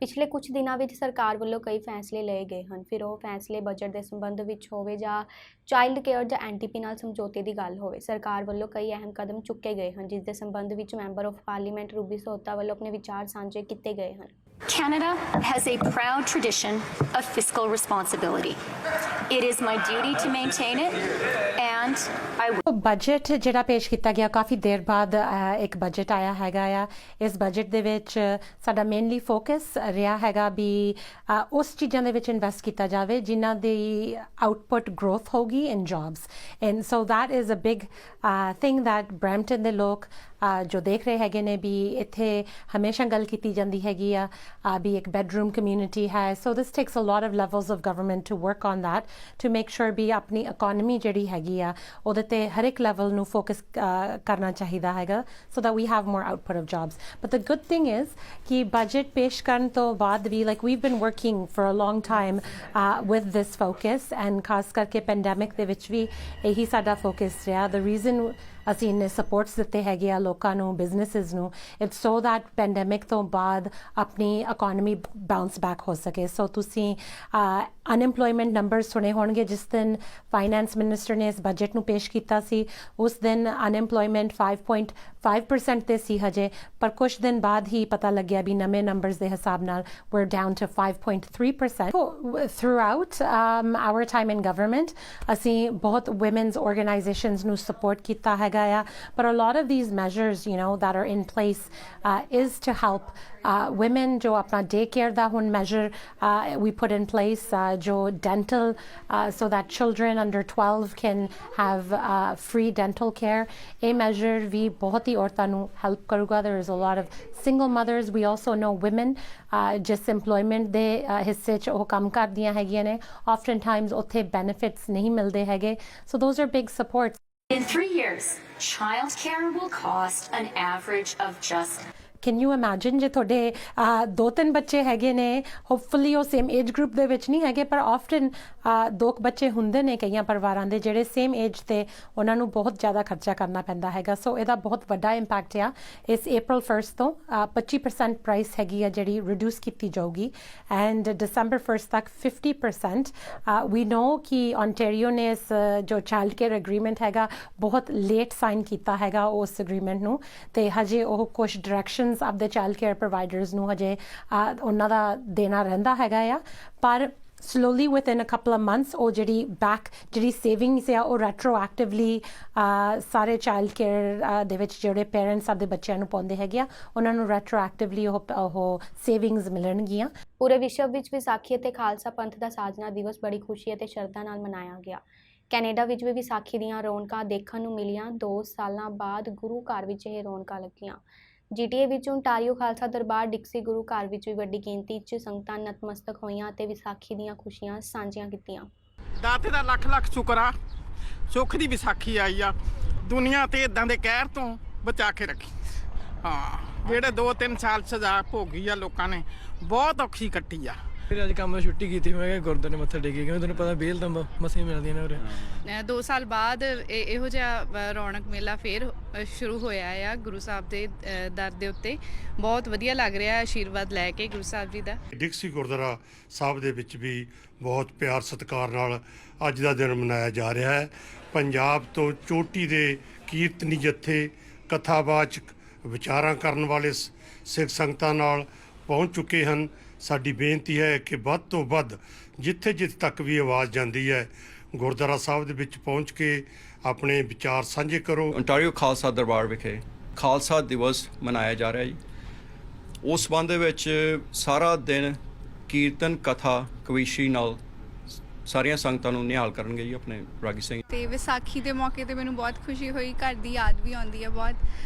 ਪਿਛਲੇ ਕੁਝ ਦਿਨਾਂ ਵਿੱਚ ਸਰਕਾਰ ਵੱਲੋਂ ਕਈ ਫੈਸਲੇ ਲਏ ਗਏ ਹਨ। ਫਿਰ ਉਹ ਫੈਸਲੇ ਬਜਟ ਦੇ ਸੰਬੰਧ ਵਿੱਚ ਹੋਵੇ ਜਾਂ ਚਾਈਲਡ ਕੇਅਰ ਜਾਂ ਐਨਟੀਪੀ ਨਾਲ ਸਮਝੌਤੇ ਦੀ ਗੱਲ ਹੋਵੇ, ਸਰਕਾਰ ਵੱਲੋਂ ਕਈ ਅਹਿਮ ਕਦਮ ਚੁੱਕੇ ਗਏ ਹਨ, ਜਿਸ ਦੇ ਸੰਬੰਧ ਵਿੱਚ ਮੈਂਬਰ ਆਫ ਪਾਰਲੀਮੈਂਟ ਰੂਬੀ ਸੋਹਤਾ ਵੱਲੋਂ ਆਪਣੇ ਵਿਚਾਰ ਸਾਂਝੇ ਕੀਤੇ ਗਏ ਹਨ। Canada has a proud tradition of fiscal responsibility. It is my duty to maintain it, and I will. Budget ਜਿਹੜਾ ਪੇਸ਼ ਕੀਤਾ ਗਿਆ ਕਾਫੀ ਦੇਰ ਬਾਅਦ ਇੱਕ ਬਜਟ ਆਇਆ ਹੈਗਾ ਆ। ਇਸ ਬਜਟ ਦੇ ਵਿੱਚ ਸਾਡਾ ਮੇਨਲੀ ਫੋਕਸ ਰਿਹਾ ਹੈਗਾ ਵੀ ਉਸ ਚੀਜ਼ਾਂ ਦੇ ਵਿੱਚ ਇਨਵੈਸਟ ਕੀਤਾ ਜਾਵੇ ਜਿਨ੍ਹਾਂ ਦੀ ਆਊਟਪੁੱਟ ਗਰੋਥ ਹੋਗੀ in jobs, and so that is a big thing that Brampton ਦੇ ਲੋਕ ਜੋ ਦੇਖ ਰਹੇ ਹੈਗੇ ਨੇ ਵੀ ਇੱਥੇ ਹਮੇਸ਼ਾ ਗੱਲ ਕੀਤੀ ਜਾਂਦੀ ਹੈਗੀ ਆ ਵੀ ਇੱਕ ਬੈਡਰੂਮ ਕਮਿਊਨਿਟੀ ਹੈ। So this takes a lot of levels of government to work on that to make sure we ਆਪਣੀ ਇਕੋਨਮੀ ਜਿਹੜੀ ਹੈਗੀ ਆ ਉਹਦੇ ਤੇ ਹਰ ਇੱਕ ਲੈਵਲ ਨੂੰ ਫੋਕਸ ਕਰਨਾ ਚਾਹੀਦਾ ਹੈਗਾ so that we have more output of jobs. But the good thing is ਕਿ ਬਜਟ ਪੇਸ਼ ਕਰਨ ਤੋਂ ਬਾਅਦ ਵੀ like we've been working for a long time with this focus, and ਖਾਸ ਕਰਕੇ ਪੈਂਡੈਮਿਕ ਦੇ ਵਿੱਚ ਵੀ ਇਹੀ ਸਾਡਾ ਫੋਕਸ ਰਿਹਾ। ਦ ਰੀਜ਼ਨ ਅਸੀਂ ਇੰਨੇ ਸਪੋਰਟਸ ਦਿੱਤੇ ਹੈਗੇ ਆ ਲੋਕਾਂ ਨੂੰ, ਬਿਜ਼ਨਸਿਸ ਨੂੰ, ਇਟਸ ਸੋ ਦੈਟ ਪੈਂਡੈਮਿਕ ਤੋਂ ਬਾਅਦ ਆਪਣੀ ਇਕੋਨਮੀ ਬਾਉਂਸ ਬੈਕ ਹੋ ਸਕੇ। ਸੋ ਤੁਸੀਂ ਅਨਐਮਪਲੋਇਮੈਂਟ ਨੰਬਰਸ ਸੁਣੇ ਹੋਣਗੇ ਜਿਸ ਦਿਨ ਫਾਈਨੈਂਸ ਮਿਨਿਸਟਰ ਨੇ ਇਸ ਬਜਟ ਨੂੰ ਪੇਸ਼ ਕੀਤਾ ਸੀ, ਉਸ ਦਿਨ ਅਨਐਮਪਲੋਇਮੈਂਟ 5.5% ਤੇ ਸੀ ਹਜੇ, ਪਰ ਕੁਛ ਦਿਨ ਬਾਅਦ ਹੀ ਪਤਾ ਲੱਗਿਆ ਵੀ ਨਵੇਂ ਨੰਬਰਸ ਦੇ ਹਿਸਾਬ ਨਾਲ we're down to 5.3%. Throughout our time in government ਅਸੀਂ ਬਹੁਤ women's organizations ਨੂੰ support ਕੀਤਾ ਹੈਗਾ ਆ, but a lot of these measures that are in place is to help women ਜੋ ਆਪਣਾ day care ਦਾ ਹੁਣ measure we put in place, ਜੋ dental so that children under 12 can have free dental care, ਇਹ measure ਵੀ ਬਹੁਤ ਹੀ ਔਰਤਾਂ ਨੂੰ help ਕਰੂਗਾ। There is a lot of single mothers. We also know women ਜਿਸ employment ਦੇ ਹਿੱਸੇ 'ਚ ਉਹ ਕੰਮ ਕਰਦੀਆਂ ਹੈਗੀਆਂ ਨੇ, oftentimes ਉੱਥੇ benefits ਨਹੀਂ ਮਿਲਦੇ ਹੈਗੇ, so those are big supports. In 3 years, childcare will cost an average of just. Can you imagine ਜੇ ਤੁਹਾਡੇ 2-3 ਬੱਚੇ ਹੈਗੇ ਨੇ, ਹੋਪਫੁਲੀ ਉਹ ਸੇਮ ਏਜ ਗਰੁੱਪ ਦੇ ਵਿੱਚ ਨਹੀਂ ਹੈਗੇ, ਪਰ ਆਫਟਨ 2 ਬੱਚੇ ਹੁੰਦੇ ਨੇ ਕਈਆਂ ਪਰਿਵਾਰਾਂ ਦੇ ਜਿਹੜੇ ਸੇਮ ਏਜ ਤੇ ਉਹਨਾਂ ਨੂੰ ਬਹੁਤ ਜ਼ਿਆਦਾ ਖਰਚਾ ਕਰਨਾ ਪੈਂਦਾ ਹੈਗਾ। ਸੋ ਇਹਦਾ ਬਹੁਤ ਵੱਡਾ ਇੰਪੈਕਟ ਆ। ਇਸ April 1 ਤੋਂ 25% ਪ੍ਰਾਈਸ ਹੈਗੀ ਆ ਜਿਹੜੀ ਰਿਡਿਊਸ ਕੀਤੀ ਜਾਊਗੀ, ਐਂਡ December 1 ਤੱਕ 50%। ਵੀ ਨੋ ਕਿ ontario ਨੇ ਇਸ ਜੋ ਚਾਈਲਡ ਕੇਅਰ ਐਗਰੀਮੈਂਟ ਹੈਗਾ ਬਹੁਤ ਲੇਟ ਸਾਈਨ ਕੀਤਾ ਹੈਗਾ ਉਸ ਐਗਰੀਮੈਂਟ ਨੂੰ, ਤੇ ਹਜੇ ਉਹ ਕੁਛ ਡਾਇਰੈਕਸ਼ਨ ਆਪਦੇ ਚਾਈਲਡ ਕੇਅਰ ਪ੍ਰੋਵਾਈਡਰਸ ਨੂੰ ਹਜੇ ਉਹਨਾਂ ਦਾ ਦੇਣਾ ਰਹਿੰਦਾ ਹੈਗਾ ਆ, ਪਰ slowly within a couple of months ਉਹ ਜਿਹੜੀ ਸੇਵਿੰਗਸ ਆ ਉਹ ਰੈਟਰੋਐਕਟਿਵਲੀ ਸਾਰੇ ਚਾਈਲਡ ਕੇਅਰ ਦੇ ਵਿੱਚ ਜਿਹੜੇ ਪੇਰੈਂਟਸ ਆਪਦੇ ਬੱਚਿਆਂ ਨੂੰ ਪਾਉਂਦੇ ਹੈਗੇ ਆ ਉਹਨਾਂ ਨੂੰ ਰੈਟਰੋਐਕਟਿਵਲੀ ਉਹ ਸੇਵਿੰਗਸ ਮਿਲਣਗੀਆਂ। ਪੂਰੇ ਵਿਸ਼ਵ ਵਿੱਚ ਵਿਸਾਖੀ ਅਤੇ ਖਾਲਸਾ ਪੰਥ ਦਾ ਸਾਜਨਾ ਦਿਵਸ ਬੜੀ ਖੁਸ਼ੀ ਅਤੇ ਸ਼ਰਧਾ ਨਾਲ ਮਨਾਇਆ ਗਿਆ। ਕੈਨੇਡਾ ਵਿੱਚ ਵੀ ਵਿਸਾਖੀ ਦੀਆਂ ਰੌਣਕਾਂ ਦੇਖਣ ਨੂੰ ਮਿਲੀਆਂ। 2 ਸਾਲਾਂ ਬਾਅਦ ਗੁਰੂ ਘਰ ਵਿੱਚ ਇਹ ਰੌਣਕਾਂ ਲੱਗੀਆਂ। GTA ਵਿੱਚ ਓਨਟਾਰੀਓ ਖਾਲਸਾ ਦਰਬਾਰ ਡਿਕਸੀ ਗੁਰੂ ਘਰ ਵਿੱਚ ਵੀ ਵੱਡੀ ਗਿਣਤੀ 'ਚ ਸੰਗਤਾਂ ਨਤਮਸਤਕ ਹੋਈਆਂ ਅਤੇ ਵਿਸਾਖੀ ਦੀਆਂ ਖੁਸ਼ੀਆਂ ਸਾਂਝੀਆਂ ਕੀਤੀਆਂ। ਦਾਤੇ ਦਾ ਲੱਖ ਲੱਖ ਸ਼ੁਕਰ ਆ, ਸੁੱਖ ਦੀ ਵਿਸਾਖੀ ਆਈ ਆ, ਦੁਨੀਆ ਤੇ ਇਦਾਂ ਦੇ ਕਹਿਰ ਤੋਂ ਬਚਾ ਕੇ ਰੱਖੀ। ਹਾਂ, ਜਿਹੜੇ 2-3 ਸਾਲ ਸਜ਼ਾ ਭੋਗੀ ਆ ਲੋਕਾਂ ਨੇ, ਬਹੁਤ ਔਖੀ ਕੱਟੀ ਆ। ਫਿਰ ਅੱਜ ਕੰਮ ਛੁੱਟੀ ਕੀਤੀ, ਮੈਂ ਕਿਹਾ ਗੁਰਦੁਆਰੇ ਮੱਥਾ ਟੇਕੀ, ਕਿਉਂਕਿ ਤੁਹਾਨੂੰ ਪਤਾ ਬੇਲ ਤਾਂ ਮਸੀਂ ਮਿਲਦੀਆਂ ਨੇ ਉਰੇ। 2 ਸਾਲ ਬਾਅਦ ਇਹੋ ਜਿਹਾ ਰੌਣਕ ਮੇਲਾ ਫੇਰ ਸ਼ੁਰੂ ਹੋਇਆ ਆ ਗੁਰੂ ਸਾਹਿਬ ਦੇ ਦਰ ਦੇ ਉੱਤੇ। ਬਹੁਤ ਵਧੀਆ ਲੱਗ ਰਿਹਾ ਆਸ਼ੀਰਵਾਦ ਲੈ ਕੇ ਗੁਰੂ ਸਾਹਿਬ ਜੀ ਦਾ। ਡਿਕਸੀ ਗੁਰਦੁਆਰਾ ਸਾਹਿਬ ਦੇ ਵਿੱਚ ਵੀ ਬਹੁਤ ਪਿਆਰ ਸਤਿਕਾਰ ਨਾਲ ਅੱਜ ਦਾ ਦਿਨ ਮਨਾਇਆ ਜਾ ਰਿਹਾ ਹੈ। ਪੰਜਾਬ ਤੋਂ ਚੋਟੀ ਦੇ ਕੀਰਤਨੀ ਜੱਥੇ, ਕਥਾਵਾਚਕ, ਵਿਚਾਰਾਂ ਕਰਨ ਵਾਲੇ ਸਿੱਖ ਸੰਗਤਾਂ ਨਾਲ ਪਹੁੰਚ ਚੁੱਕੇ ਹਨ। ਸਾਡੀ ਬੇਨਤੀ ਹੈ ਕਿ ਵੱਧ ਤੋਂ ਵੱਧ ਜਿੱਥੇ ਤੱਕ ਵੀ ਆਵਾਜ਼ ਜਾਂਦੀ ਹੈ ਗੁਰਦੁਆਰਾ ਸਾਹਿਬ ਦੇ ਵਿੱਚ ਪਹੁੰਚ ਕੇ ਆਪਣੇ ਵਿਚਾਰ ਸਾਂਝੇ ਕਰੋ। ਓਨਟਾਰੀਓ ਖਾਲਸਾ ਦਰਬਾਰ ਵਿਖੇ ਖਾਲਸਾ ਦਿਵਸ ਮਨਾਇਆ ਜਾ ਰਿਹਾ ਜੀ। ਉਸ ਸੰਬੰਧ ਵਿੱਚ ਸਾਰਾ ਦਿਨ ਕੀਰਤਨ, ਕਥਾ, ਕਵੀਸ਼ੀ ਨਾਲ ਸਾਰੀਆਂ ਸੰਗਤਾਂ ਨੂੰ ਨਿਹਾਲ ਕਰਨਗੇ ਜੀ ਆਪਣੇ ਰਾਗੀ ਸਿੰਘ। ਤੇ ਵਿਸਾਖੀ ਦੇ ਮੌਕੇ ਤੇ ਮੈਨੂੰ ਬਹੁਤ ਖੁਸ਼ੀ ਹੋਈ, ਘਰ ਦੀ ਯਾਦ ਵੀ ਆਉਂਦੀ ਹੈ ਬਹੁਤ,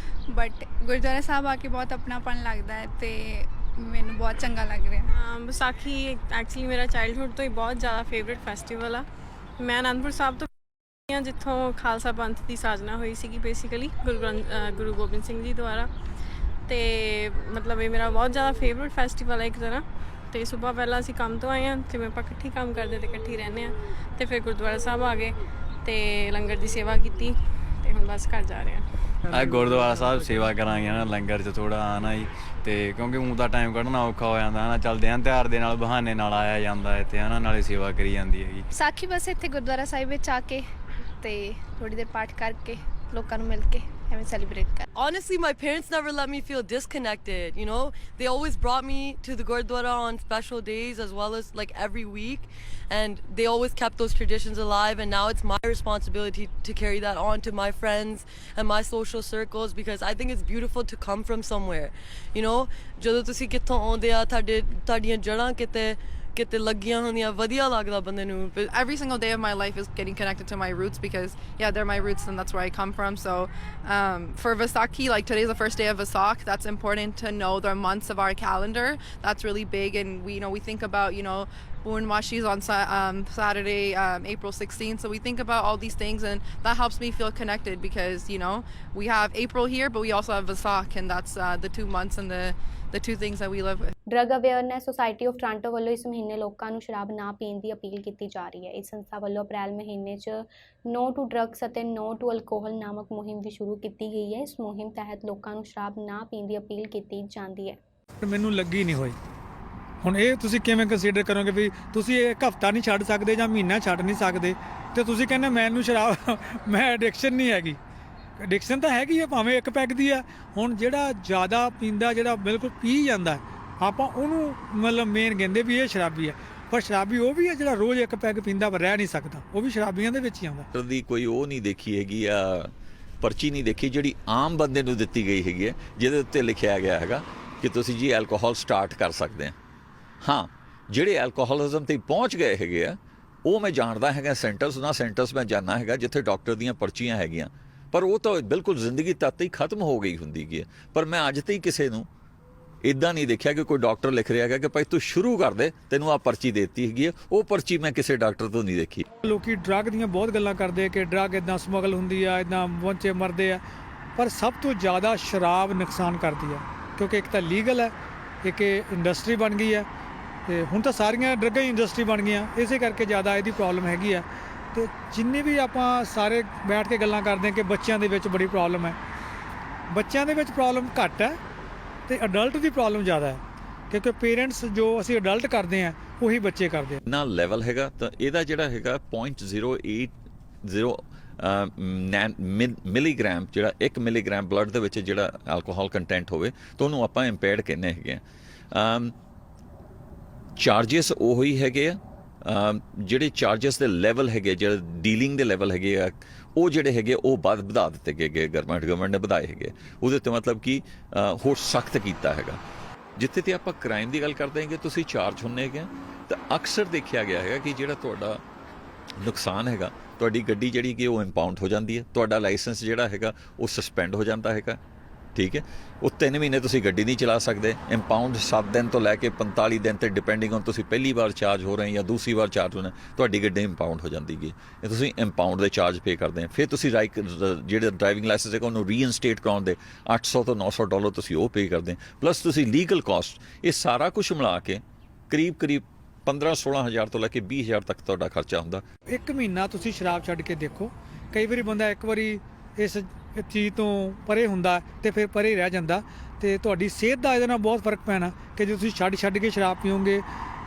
ਬਟ ਗੁਰਦੁਆਰਾ ਸਾਹਿਬ ਆ ਕੇ ਬਹੁਤ ਆਪਣਾਪਣ ਲੱਗਦਾ ਹੈ ਤੇ ਮੈਨੂੰ ਬਹੁਤ ਚੰਗਾ ਲੱਗ ਰਿਹਾ। ਵਿਸਾਖੀ ਐਕਚੁਅਲੀ ਮੇਰਾ ਚਾਈਲਡਹੁੱਡ ਤੋਂ ਹੀ ਬਹੁਤ ਜ਼ਿਆਦਾ ਫੇਵਰੇਟ ਫੈਸਟੀਵਲ ਆ। ਮੈਂ ਅਨੰਦਪੁਰ ਸਾਹਿਬ ਤੋਂ ਹਾਂ, ਜਿੱਥੋਂ ਖਾਲਸਾ ਪੰਥ ਦੀ ਸਾਜਨਾ ਹੋਈ ਸੀਗੀ ਬੇਸਿਕਲੀ ਗੁਰੂ ਗੋਬਿੰਦ ਸਿੰਘ ਜੀ ਦੁਆਰਾ, ਅਤੇ ਮਤਲਬ ਇਹ ਮੇਰਾ ਬਹੁਤ ਜ਼ਿਆਦਾ ਫੇਵਰੇਟ ਫੈਸਟੀਵਲ ਹੈ ਇੱਕ ਤਰ੍ਹਾਂ। ਅਤੇ ਸੁਬਾਹ ਪਹਿਲਾਂ ਅਸੀਂ ਕੰਮ ਤੋਂ ਆਏ ਹਾਂ, ਜਿਵੇਂ ਆਪਾਂ ਇਕੱਠੀ ਕੰਮ ਕਰਦੇ ਅਤੇ ਇਕੱਠੀ ਰਹਿੰਦੇ ਹਾਂ, ਅਤੇ ਫਿਰ ਗੁਰਦੁਆਰਾ ਸਾਹਿਬ ਆ ਗਏ ਅਤੇ ਲੰਗਰ ਦੀ ਸੇਵਾ ਕੀਤੀ, ਅਤੇ ਤੇ ਹੁਣ ਬਸ ਘਰ ਜਾ ਰਹੇ ਹਾਂ। ਗੁਰਦੁਆਰਾ ਸਾਹਿਬ ਸੇਵਾ ਕਰਾਂਗੇ ਨਾ, ਲੰਗਰ 'ਚ ਥੋੜਾ ਆਣਾ ਜੀ, ਤੇ ਕਿਉਂਕਿ ਊਂ ਤਾਂ ਟਾਈਮ ਕੱਢਣਾ ਔਖਾ ਹੋ ਜਾਂਦਾ ਨਾ, ਚੱਲ ਦਿਨ ਤਿਉਹਾਰ ਦੇ ਨਾਲ ਬਹਾਨੇ ਨਾਲ ਆਇਆ ਜਾਂਦਾ ਇੱਥੇ ਹੈ ਨਾ, ਨਾਲੇ ਸੇਵਾ ਕਰੀ ਜਾਂਦੀ ਹੈਗੀ। ਵਿਸਾਖੀ ਬਸ ਇੱਥੇ ਗੁਰਦੁਆਰਾ ਸਾਹਿਬ ਵਿੱਚ ਆ ਕੇ ਤੇ ਥੋੜੀ ਦੇਰ ਪਾਠ ਕਰਕੇ ਲੋਕਾਂ ਨੂੰ ਮਿਲ ਕੇ ਐਵੇਂ ਸੈਲੀਬ੍ਰੇਟ ਕਰ। Honestly, my parents never let me feel disconnected, you know? They always brought me to the Gurdwara on special days as well as like every week. And they always kept those traditions alive. And now it's my responsibility to carry that on to my friends and my social circles because I think it's beautiful to come from somewhere, you know? ਜਦੋਂ ਤੁਸੀਂ ਕਿੱਥੋਂ ਆਉਂਦੇ ਆ ਤੁਹਾਡੀਆਂ ਜੜ੍ਹਾਂ ਕਿਤੇ ਲੱਗੀਆਂ ਹੁੰਦੀਆਂ ਵਧੀਆ ਲੱਗਦਾ ਬੰਦੇ ਨੂੰ। Every single day of my life is getting connected to my roots because they're my roots and that's where I come from. So for Vaisakhi, like today's the first day of Vaisakh, that's important to know the months of our calendar. That's really big, and we think about Purnamashis on Saturday, April 16th. So we think about all these things, and that helps me feel connected because we have April here, but we also have Vaisakh, and that's the 2 months and the two things that we live with. Drug awareness society of Toronto ਵੱਲੋਂ ਇਸ ਮਹੀਨੇ ਲੋਕਾਂ ਨੂੰ ਸ਼ਰਾਬ ਨਾ ਪੀਣ ਦੀ appeal ਕੀਤੀ ਜਾ ਰਹੀ ਹੈ। ਇਸ ਸੰਸਥਾ ਵੱਲੋਂ ਅਪ੍ਰੈਲ ਮਹੀਨੇ 'ਚ ਨੋ ਟੂ ਡਰੱਗਸ ਅਤੇ ਨੋ ਟੂ ਅਲਕੋਹਲ ਨਾਮਕ ਮੁਹਿੰਮ ਵੀ ਸ਼ੁਰੂ ਕੀਤੀ ਗਈ ਹੈ। ਇਸ ਮੁਹਿੰਮ ਤਹਿਤ ਲੋਕਾਂ ਨੂੰ ਸ਼ਰਾਬ ਨਾ ਪੀਣ ਦੀ ਅਪੀਲ ਕੀਤੀ ਜਾਂਦੀ ਹੈ। ਮੈਨੂੰ ਲੱਗੀ ਨਹੀਂ ਹੋਈ। ਹੁਣ ਇਹ ਤੁਸੀਂ ਕਿਵੇਂ ਕੰਸੀਡਰ ਕਰੋਗੇ ਵੀ ਤੁਸੀਂ ਇੱਕ ਹਫ਼ਤਾ ਨਹੀਂ ਛੱਡ ਸਕਦੇ ਜਾਂ ਮਹੀਨਾ ਛੱਡ ਨਹੀਂ ਸਕਦੇ ਤੇ ਤੁਸੀਂ ਕਹਿੰਦੇ ਮੈਨੂੰ ਸ਼ਰਾਬ ਮੈਂ ਐਡਿਕਸ਼ਨ ਨਹੀਂ ਹੈਗੀ। ਐਡਿਕਸ਼ਨ ਤਾਂ ਹੈਗੀ ਆ, ਭਾਵੇਂ ਇੱਕ ਪੈਗ ਦੀ ਆ। ਹੁਣ ਜਿਹੜਾ ਜ਼ਿਆਦਾ ਪੀਂਦਾ, ਜਿਹੜਾ ਬਿਲਕੁਲ ਪੀ ਜਾਂਦਾ, ਆਪਾਂ ਉਹਨੂੰ ਮਤਲਬ ਮੇਨ ਕਹਿੰਦੇ ਵੀ ਇਹ ਸ਼ਰਾਬੀ ਹੈ। ਪਰ ਸ਼ਰਾਬੀ ਉਹ ਵੀ ਹੈ ਜਿਹੜਾ ਰੋਜ਼ ਇੱਕ ਪੈਗ ਪੀਂਦਾ ਪਰ ਰਹਿ ਨਹੀਂ ਸਕਦਾ, ਉਹ ਵੀ ਸ਼ਰਾਬੀਆਂ ਦੇ ਵਿੱਚ ਹੀ ਆਉਂਦਾ। ਦੀ ਕੋਈ ਉਹ ਨਹੀਂ ਦੇਖੀ ਹੈਗੀ ਆ, ਪਰਚੀ ਨਹੀਂ ਦੇਖੀ ਜਿਹੜੀ ਆਮ ਬੰਦੇ ਨੂੰ ਦਿੱਤੀ ਗਈ ਹੈਗੀ ਹੈ, ਜਿਹਦੇ ਉੱਤੇ ਲਿਖਿਆ ਗਿਆ ਹੈਗਾ ਕਿ ਤੁਸੀਂ ਜੀ ਐਲਕੋਹਲ ਸਟਾਰਟ ਕਰ ਸਕਦੇ ਆ। ਹਾਂ, ਜਿਹੜੇ ਐਲਕੋਹਲਿਜ਼ਮ ਤੇ ਪਹੁੰਚ ਗਏ ਹੈਗੇ ਆ ਉਹ ਮੈਂ ਜਾਣਦਾ ਹੈਗਾ। ਸੈਂਟਰਸ ਮੈਂ ਜਾਣਦਾ ਹੈਗਾ ਜਿੱਥੇ ਡਾਕਟਰ ਦੀਆਂ ਪਰਚੀਆਂ ਹੈਗੀਆਂ, ਪਰ ਉਹ ਤਾਂ ਬਿਲਕੁਲ ਜ਼ਿੰਦਗੀ ਤੱਕ ਹੀ ਖਤਮ ਹੋ ਗਈ ਹੁੰਦੀ ਹੈ। ਪਰ ਮੈਂ ਅੱਜ ਤੱਕ ਕਿਸੇ ਨੂੰ ਇੱਦਾਂ ਨਹੀਂ ਦੇਖਿਆ ਕਿ ਕੋਈ ਡਾਕਟਰ ਲਿਖ ਰਿਹਾ ਹੈਗਾ ਕਿ ਭਾਈ ਤੂੰ ਸ਼ੁਰੂ ਕਰ ਦੇ, ਤੈਨੂੰ ਆਹ ਪਰਚੀ ਦੇ ਦਿੱਤੀ ਹੈਗੀ ਹੈ। ਉਹ ਪਰਚੀ ਮੈਂ ਕਿਸੇ ਡਾਕਟਰ ਤੋਂ ਨਹੀਂ ਦੇਖੀ। ਲੋਕੀ ਡਰੱਗ ਦੀਆਂ ਬਹੁਤ ਗੱਲਾਂ ਕਰਦੇ ਕਿ ਡਰੱਗ ਇੱਦਾਂ ਸਮਗਲ ਹੁੰਦੀ ਆ, ਇੱਦਾਂ ਬੱਚੇ ਮਰਦੇ ਆ, ਪਰ ਸਭ ਤੋਂ ਜ਼ਿਆਦਾ ਸ਼ਰਾਬ ਨੁਕਸਾਨ ਕਰਦੀ ਆ ਕਿਉਂਕਿ ਇੱਕ ਤਾਂ ਲੀਗਲ ਹੈ, ਇੱਕ ਇੰਡਸਟਰੀ ਬਣ ਗਈ ਹੈ ਤੇ ਹੁਣ ਤਾਂ ਸਾਰੀਆਂ ਡਰੱਗਾਂ ਹੀ ਇੰਡਸਟਰੀ ਬਣ ਗਈਆਂ, ਇਸੇ ਕਰਕੇ ਜ਼ਿਆਦਾ ਇਹਦੀ ਪ੍ਰੋਬਲਮ ਹੈਗੀ ਆ। ਤੇ ਜਿੰਨੇ ਵੀ ਆਪਾਂ ਸਾਰੇ ਬੈਠ ਕੇ ਗੱਲਾਂ ਕਰਦੇ ਹਾਂ ਕਿ ਬੱਚਿਆਂ ਦੇ ਵਿੱਚ ਬੜੀ ਪ੍ਰੋਬਲਮ ਹੈ, ਬੱਚਿਆਂ ਦੇ ਵਿੱਚ ਪ੍ਰੋਬਲਮ ਘੱਟ ਹੈ ਤੇ ਅਡਲਟ ਦੀ ਪ੍ਰੋਬਲਮ ਜ਼ਿਆਦਾ ਹੈ ਕਿਉਂਕਿ ਪੇਰੈਂਟਸ ਜੋ ਅਸੀਂ ਅਡਲਟ ਕਰਦੇ ਹਾਂ ਉਹੀ ਬੱਚੇ ਕਰਦੇ ਆ। ਨਾ ਲੈਵਲ ਹੈਗਾ ਤਾਂ ਇਹਦਾ ਜਿਹੜਾ ਹੈਗਾ 0.080 ਮਿਲੀਗ੍ਰਾਮ, ਜਿਹੜਾ 1 ਮਿਲੀਗ੍ਰਾਮ ਬਲੱਡ ਦੇ ਵਿੱਚ ਜਿਹੜਾ ਐਲਕੋਹਲ ਕੰਟੈਂਟ ਹੋਵੇ ਤਾਂ ਉਹਨੂੰ ਆਪਾਂ ਇੰਪੇਅਰਡ ਕਹਿੰਦੇ ਹੈਗੇ ਆ। ਚਾਰਜਸ ਉਹ ਹੀ ਹੈਗੇ ਆ, ਜਿਹੜੇ ਚਾਰਜਸ ਦੇ ਲੈਵਲ ਹੈਗੇ, ਜਿਹੜੇ ਡੀਲਿੰਗ ਦੇ ਲੈਵਲ ਹੈਗੇ ਆ, ਉਹ ਜਿਹੜੇ ਹੈਗੇ ਉਹ ਵਧਾ ਦਿੱਤੇ ਗਏ। ਗਵਰਨਮੈਂਟ ਨੇ ਵਧਾਏ ਹੈਗੇ। ਉਹਦੇ ਉੱਤੇ ਮਤਲਬ ਕਿ ਹੋਰ ਸਖਤ ਕੀਤਾ ਹੈਗਾ। ਜਿੱਥੇ ਤੇ ਆਪਾਂ ਕ੍ਰਾਈਮ ਦੀ ਗੱਲ ਕਰਦੇ ਹੈਗੇ, ਤੁਸੀਂ ਚਾਰਜ ਹੁੰਦੇ ਹੈਗੇ ਤਾਂ ਅਕਸਰ ਦੇਖਿਆ ਗਿਆ ਹੈਗਾ ਕਿ ਜਿਹੜਾ ਤੁਹਾਡਾ ਨੁਕਸਾਨ ਹੈਗਾ, ਤੁਹਾਡੀ ਗੱਡੀ ਜਿਹੜੀ ਕਿ ਉਹ ਇੰਪਾਊਂਡ ਹੋ ਜਾਂਦੀ ਹੈ, ਤੁਹਾਡਾ ਲਾਇਸੈਂਸ ਜਿਹੜਾ ਹੈਗਾ ਉਹ ਸਸਪੈਂਡ ਹੋ ਜਾਂਦਾ ਹੈਗਾ। ਠੀਕ ਹੈ, ਉਹ 3 ਮਹੀਨੇ ਤੁਸੀਂ ਗੱਡੀ ਨਹੀਂ ਚਲਾ ਸਕਦੇ। ਇੰਪਾਊਂਡ 7 ਦਿਨ ਤੋਂ ਲੈ ਕੇ 45 ਦਿਨ ਤੇ ਡਿਪੈਂਡਿੰਗ ਔਨ ਤੁਸੀਂ ਪਹਿਲੀ ਵਾਰ ਚਾਰਜ ਹੋ ਰਹੇ ਜਾਂ ਦੂਸਰੀ ਵਾਰ ਚਾਰਜ ਹੋਣਾ, ਤੁਹਾਡੀ ਗੱਡੀ ਇੰਪਾਊਂਡ ਹੋ ਜਾਂਦੀ ਹੈ। ਇਹ ਤੁਸੀਂ ਇੰਪਾਊਂਡ ਦੇ ਚਾਰਜ ਪੇ ਕਰਦੇ ਆ। ਫਿਰ ਤੁਸੀਂ ਜਿਹੜੇ ਡਰਾਈਵਿੰਗ ਲਾਇਸੈਂਸ ਹੈਗਾ ਉਹਨੂੰ ਰੀਇਨਸਟੇਟ ਕਰਾਉਣ ਦੇ $800 ਤੋਂ $900 ਤੁਸੀਂ ਉਹ ਪੇ ਕਰਦੇ, ਪਲੱਸ ਤੁਸੀਂ ਲੀਗਲ ਕਾਸਟ, ਇਹ ਸਾਰਾ ਕੁਝ ਮਿਲਾ ਕੇ ਕਰੀਬ 15-16 ਹਜ਼ਾਰ ਤੋਂ ਲੈ ਕੇ 20 ਹਜ਼ਾਰ ਤੱਕ ਤੁਹਾਡਾ ਖਰਚਾ ਹੁੰਦਾ। 1 ਮਹੀਨਾ ਤੁਸੀਂ ਸ਼ਰਾਬ ਛੱਡ ਕੇ ਦੇਖੋ, ਕਈ ਵਾਰੀ ਬੰਦਾ ਇੱਕ ਵਾਰੀ ਇਸ ਚੀਜ਼ ਤੋਂ ਪਰੇ ਹੁੰਦਾ ਤੇ ਫਿਰ ਪਰੇ ਰਹਿ ਜਾਂਦਾ ਤੇ ਤੁਹਾਡੀ ਸਿਹਤ ਦਾ ਇਹਦੇ ਨਾਲ ਬਹੁਤ ਫਰਕ ਪੈਣਾ ਕਿ ਜੇ ਤੁਸੀਂ ਛੱਡ ਕੇ ਸ਼ਰਾਬ ਪੀਓਗੇ,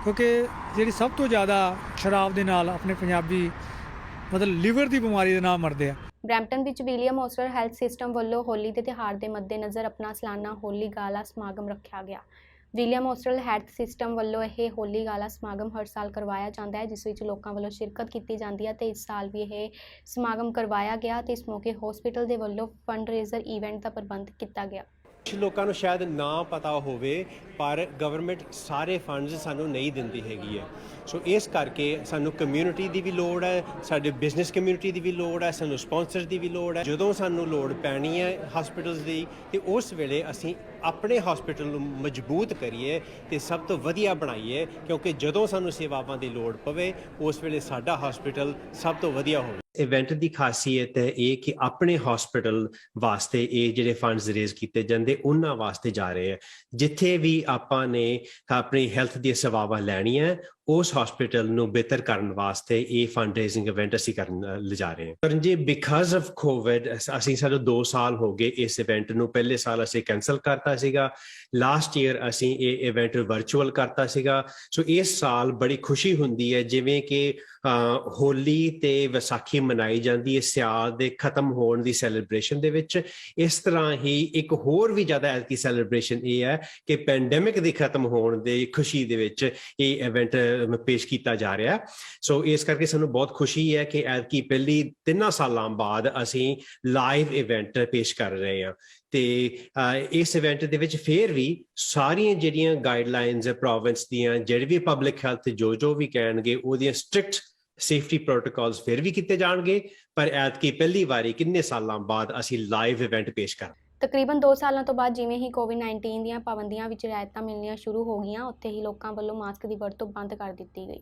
ਕਿਉਂਕਿ ਜਿਹੜੀ ਸਭ ਤੋਂ ਜ਼ਿਆਦਾ ਸ਼ਰਾਬ ਦੇ ਨਾਲ ਆਪਣੇ ਪੰਜਾਬੀ ਮਤਲਬ ਲੀਵਰ ਦੀ ਬਿਮਾਰੀ ਦੇ ਨਾਲ ਮਰਦੇ ਆ। ਬਰੈਂਪਟਨ ਵਿੱਚ ਵਿਲੀਅਮ ਹੋਸਟਲ ਹੈਲਥ ਸਿਸਟਮ ਵੱਲੋਂ ਹੋਲੀ ਦੇ ਤਿਉਹਾਰ ਦੇ ਮੱਦੇਨਜ਼ਰ ਆਪਣਾ ਸਾਲਾਨਾ ਹੋਲੀ ਗਾਲਾ ਸਮਾਗਮ ਰੱਖਿਆ ਗਿਆ। ਵਿਲੀਅਮ ਹੋਸਟਲ ਹੈਲਥ ਸਿਸਟਮ ਵੱਲੋਂ ਇਹ ਹੋਲੀ ਗਾਲਾ ਸਮਾਗਮ ਹਰ ਸਾਲ ਕਰਵਾਇਆ ਜਾਂਦਾ ਹੈ, ਜਿਸ ਵਿੱਚ ਲੋਕਾਂ ਵੱਲੋਂ ਸ਼ਿਰਕਤ ਕੀਤੀ ਜਾਂਦੀ ਹੈ ਤੇ ਇਸ ਸਾਲ ਵੀ ਇਹ ਸਮਾਗਮ ਕਰਵਾਇਆ ਗਿਆ ਤੇ ਇਸ ਮੌਕੇ ਹਸਪੀਟਲ ਦੇ ਵੱਲੋਂ ਫੰਡਰੇਜ਼ਰ ਇਵੈਂਟ ਦਾ ਪ੍ਰਬੰਧ ਕੀਤਾ ਗਿਆ। ਕੁਝ ਲੋਕਾਂ ਨੂੰ ਸ਼ਾਇਦ ਨਾ ਪਤਾ ਹੋਵੇ ਪਰ ਗਵਰਨਮੈਂਟ ਸਾਰੇ ਫੰਡਸ ਸਾਨੂੰ ਨਹੀਂ ਦਿੰਦੀ ਹੈਗੀ ਹੈ। ਸੋ ਇਸ ਕਰਕੇ ਸਾਨੂੰ ਕਮਿਊਨਿਟੀ ਦੀ ਵੀ ਲੋੜ ਹੈ, ਸਾਡੇ ਬਿਜ਼ਨਸ ਕਮਿਊਨਿਟੀ ਦੀ ਵੀ ਲੋੜ ਹੈ, ਸਾਨੂੰ ਸਪਾਂਸਰ ਦੀ ਵੀ ਲੋੜ ਹੈ। ਜਦੋਂ ਸਾਨੂੰ ਲੋੜ ਪੈਣੀ ਹੈ ਹਸਪੀਟਲਸ ਦੀ ਤੇ ਉਸ ਵੇਲੇ ਅਸੀਂ ਆਪਣੇ ਹਸਪੀਟਲ ਨੂੰ ਮਜ਼ਬੂਤ ਕਰੀਏ ਤੇ ਸਭ ਤੋਂ ਵਧੀਆ ਬਣਾਈਏ, ਕਿਉਂਕਿ ਜਦੋਂ ਸਾਨੂੰ ਸੇਵਾਵਾਂ ਦੀ ਲੋੜ ਪਵੇ ਉਸ ਵੇਲੇ ਸਾਡਾ ਹਸਪੀਟਲ ਸਭ ਤੋਂ ਵਧੀਆ ਹੋਵੇ। ਇਵੈਂਟ ਦੀ ਖਾਸੀਅਤ ਹੈ ਇਹ ਕਿ ਆਪਣੇ ਹਸਪੀਟਲ ਵਾਸਤੇ ਇਹ ਜਿਹੜੇ ਫੰਡਸ ਰੇਜ਼ ਕੀਤੇ ਜਾਂਦੇ ਉਹਨਾਂ ਵਾਸਤੇ ਜਾ ਰਹੇ ਆ। ਜਿੱਥੇ ਵੀ ਆਪਾਂ ਨੇ ਆਪਣੀ ਹੈਲਥ ਦੀਆਂ ਸੇਵਾਵਾਂ ਲੈਣੀਆਂ ਉਸ ਹਸਪੀਟਲ ਨੂੰ ਬਿਹਤਰ ਕਰਨ ਵਾਸਤੇ ਇਹ ਫੰਡ ਰੇਜ਼ਿੰਗ ਇਵੈਂਟ ਅਸੀਂ ਕਰਨ ਲਿਜਾ ਰਹੇ ਹਾਂ। ਪਰ ਜੀ ਬਿਕਾਜ਼ ਆਫ ਕੋਵਿਡ ਅਸੀਂ ਸਾਨੂੰ 2 ਸਾਲ ਹੋ ਗਏ ਇਸ ਇਵੈਂਟ ਨੂੰ। ਪਹਿਲੇ ਸਾਲ ਅਸੀਂ ਕੈਂਸਲ ਕਰਤਾ ਸੀਗਾ, ਲਾਸਟ ਈਅਰ ਅਸੀਂ ਇਹ ਇਵੈਂਟ ਵਰਚੁਅਲ ਕਰਤਾ ਸੀਗਾ। ਸੋ ਇਸ ਸਾਲ ਬੜੀ ਖੁਸ਼ੀ ਹੁੰਦੀ ਹੈ, ਜਿਵੇਂ ਕਿ ਹੋਲੀ ਤੇ ਵਿਸਾਖੀ ਮਨਾਈ ਜਾਂਦੀ ਹੈ ਸਿਆਲ ਦੇ ਖਤਮ ਹੋਣ ਦੀ ਸੈਲੀਬ੍ਰੇਸ਼ਨ ਦੇ ਵਿੱਚ, ਇਸ ਤਰ੍ਹਾਂ ਹੀ ਇੱਕ ਹੋਰ ਵੀ ਜ਼ਿਆਦਾ ਐਤਕੀ ਸੈਲੀਬ੍ਰੇਸ਼ਨ ਇਹ ਹੈ ਕਿ ਪੈਂਡੈਮਿਕ ਦੇ ਖਤਮ ਹੋਣ ਦੀ ਖੁਸ਼ੀ ਦੇ ਵਿੱਚ ਇਹ ਇਵੈਂਟ ਪੇਸ਼ ਕੀਤਾ ਜਾ ਰਿਹਾ। ਸੋ ਇਸ ਕਰਕੇ ਸਾਨੂੰ ਬਹੁਤ ਖੁਸ਼ੀ ਹੈ ਕਿ ਐਤਕੀ ਪਹਿਲੀ 3 ਸਾਲਾਂ ਬਾਅਦ ਅਸੀਂ ਲਾਈਵ ਇਵੈਂਟ ਪੇਸ਼ ਕਰ ਰਹੇ ਹਾਂ। ਤੇ ਇਸ ਇਵੈਂਟ ਦੇ ਵਿੱਚ ਫੇਰ ਵੀ ਸਾਰੀਆਂ ਜਿਹੜੀਆਂ ਗਾਈਡਲਾਈਨਸ ਪ੍ਰੋਵਿੰਸ ਦੀਆਂ, ਜਿਹੜੇ ਵੀ ਪਬਲਿਕ ਹੈਲਥ ਜੋ ਵੀ ਕਹਿਣਗੇ ਉਹਦੀਆਂ ਸਟ੍ਰਿਕਟ ਸੇਫਟੀ ਪ੍ਰੋਟੋਕਾਲਸ ਫਿਰ ਵੀ ਕੀਤੇ ਜਾਣਗੇ। ਪਰ ਐਤਕੀ ਪਹਿਲੀ ਵਾਰੀ ਕਿੰਨੇ ਸਾਲਾਂ ਬਾਅਦ ਅਸੀਂ ਲਾਈਵ ਇਵੈਂਟ ਪੇਸ਼ ਕਰ। ਤਕਰੀਬਨ 2 ਸਾਲਾਂ ਤੋਂ ਬਾਅਦ ਜਿਵੇਂ ਹੀ ਕੋਵਿਡ-19 ਦੀਆਂ ਪਾਬੰਦੀਆਂ ਵਿੱਚ ਰਿਆਇਤਾਂ ਮਿਲਣੀਆਂ ਸ਼ੁਰੂ ਹੋ ਗਈਆਂ, ਉੱਥੇ ਹੀ ਲੋਕਾਂ ਵੱਲੋਂ ਮਾਸਕ ਦੀ ਵਰਤੋਂ ਬੰਦ ਕਰ ਦਿੱਤੀ ਗਈ,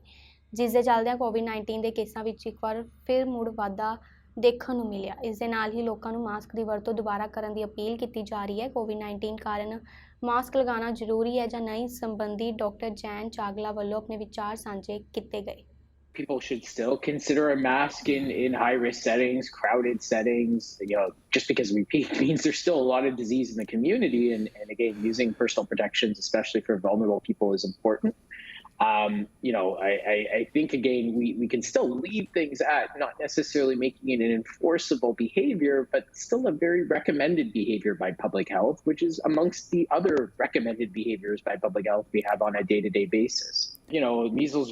ਜਿਸ ਦੇ ਚੱਲਦਿਆਂ ਕੋਵਿਡ-19 ਦੇ ਕੇਸਾਂ ਵਿੱਚ ਇੱਕ ਵਾਰ ਫਿਰ ਮੁੜ ਵਾਧਾ ਦੇਖਣ ਨੂੰ ਮਿਲਿਆ। ਇਸ ਦੇ ਨਾਲ ਹੀ ਲੋਕਾਂ ਨੂੰ ਮਾਸਕ ਦੀ ਵਰਤੋਂ ਦੁਬਾਰਾ ਕਰਨ ਦੀ ਅਪੀਲ ਕੀਤੀ ਜਾ ਰਹੀ ਹੈ। ਕੋਵਿਡ-19 ਕਾਰਨ ਮਾਸਕ ਲਗਾਉਣਾ ਜ਼ਰੂਰੀ ਹੈ ਜਾਂ ਨਹੀਂ ਸੰਬੰਧੀ ਡਾਕਟਰ ਜੈਨ ਚਾਗਲਾ ਵੱਲੋਂ ਆਪਣੇ ਵਿਚਾਰ ਸਾਂਝੇ ਕੀਤੇ ਗਏ। People should still consider a mask in high-risk settings, crowded settings, just because repeat means there's still a lot of disease in the community. And again, using personal protections, especially for vulnerable people, is important. I think, again, we can still leave things at not necessarily making it an enforceable behavior, but still a very recommended behavior by public health, which is amongst the other recommended behaviors by public health we have on a day-to-day basis. Measles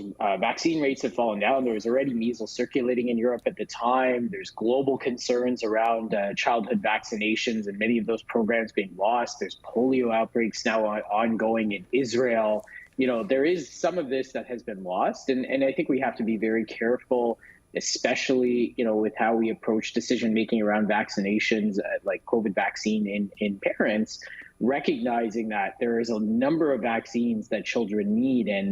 vaccine rates have fallen down. There was already measles circulating in Europe at the time. There's global concerns around childhood vaccinations and many of those programs being lost. There's polio outbreaks now ongoing in Israel. There is some of this that has been lost. And I think we have to be very careful, especially, with how we approach decision-making around vaccinations, like COVID vaccine in parents, recognizing that there is a number of vaccines that children need. And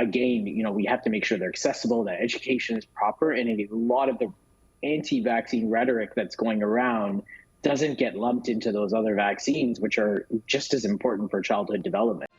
again, we have to make sure they're accessible, that education is proper, and a lot of the anti-vaccine rhetoric that's going around doesn't get lumped into those other vaccines, which are just as important for childhood development.